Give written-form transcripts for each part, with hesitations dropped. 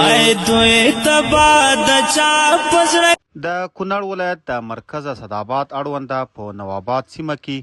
ای دوی تبا د چا پزړه. د کونړ ولایت د مرکز اسداباد اړونده په نواباد سیمه کې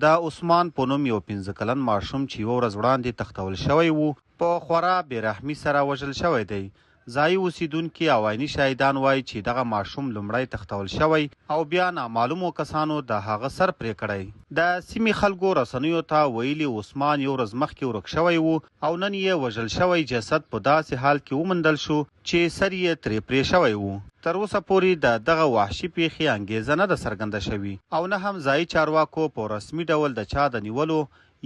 د عثمان په نوم یو 15 کلن ماشوم چې یوه ورځ وړاندې تښتول شوی و په خورا بېرحمي سره وژل شوی دی. ځایي اوسیدونکي او عیني شاهدان وایي چې دغه ماشوم لومړی تښتول شوی او بیا نامعلومو کسانو د هغه سر پرې کړی. د سیمې خلکو رسنیو ته ویلي عثمان یو ورځ مخکې ورک شوی و او نن یې وژل شوی جسد په داسې حال کې وموندل شو چې سر یې ترې پرې شوی و. تر اوسه پورې د دغه وحشي پیښې انګیزه نه ده څرګنده شوې او نه هم ځایي چارواکو په رسمي ډول د چا د نیولو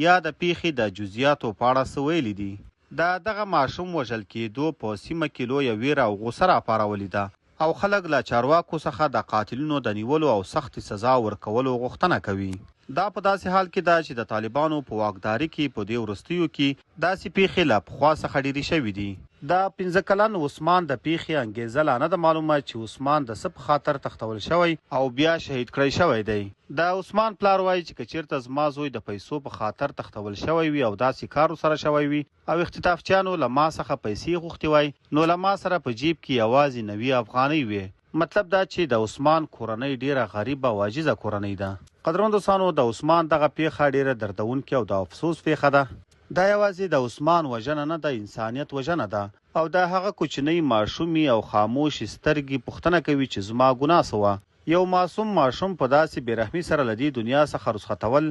یا د پیښې د جزئیاتو په اړه څه ویلي دي. د دغه ماشوم وژل کېدو په سیمه کې لویه ویره او غوسه راپارولې ده او خلک له چارواکو څخه د قاتلینو د نیولو او سختې سزا ورکولو غوښتنه کوي. دا په داسې حال کې ده چې د طالبانو په واکداري کې په دې وروستیو کې داسې پیښې له پخوا څخه ډېرې شوي دي. د 15 کلن عثمان د پیښې انګیزه لا نه ده معلومه چې عثمان د څه په خاطر تښتول شوی او بیا شهید کړی شوی دی. د عثمان پلار وایي چې که چېرته زما زوی د پیسو په خاطر تښتول شوی وي او داسې کار ورسره شوی وي او اختطافچیانو له ما څخه پیسې غوښتې وای نو له ما سره په جیب کې یوازې 90 افغانۍ وي. مطلب دا چې د عثمان کورنۍ ډیره غریبه او عاجزه کورنۍ ده. قدرمن دوستانو، د عثمان دغه پیښه ډیره دردونکې او د افسوس پیښه ده. دا یوازې د عثمان وژنه نه ده، انسانیت وژنه ده او د هغه کوچنۍ ماشومې او خاموشې سترګې پوښتنه کوي چې زما ګناه څه وه. یو معصوم ماشوم په داسې بېرحمي سره له دې دنیا څخه رخصتول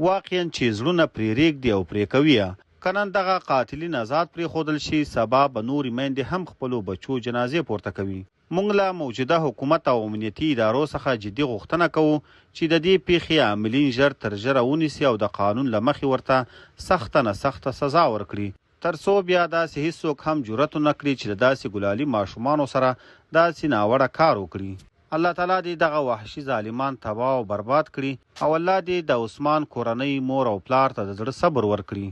واقعا چې زړونه پرې ریږدي او پرې کوي. که نن دغه قاتلین آزاد پرېښودل شي، سبا به نورې میندې هم خپلو بچو جنازې پورته کوي. موږ له موجوده حکومت او امنیتي ادارو څخه جدي غوښتنه کوو چې د دې پیښې عاملین ژر تر ژره ونیسي او د قانون له مخې ورته سخته نه سخته سزا ورکړي، تر څو بیا داسې هیڅوک هم جرأت ونه کړي چې د داسې ګلالي ماشومانو سره داسې ناوړه کار وکړي. الله تعالی دې دغه وحشي ظالمان تباه او برباد کړي او الله دې د عثمان کورنۍ مور او پلار ته د زړه صبر ورکړي.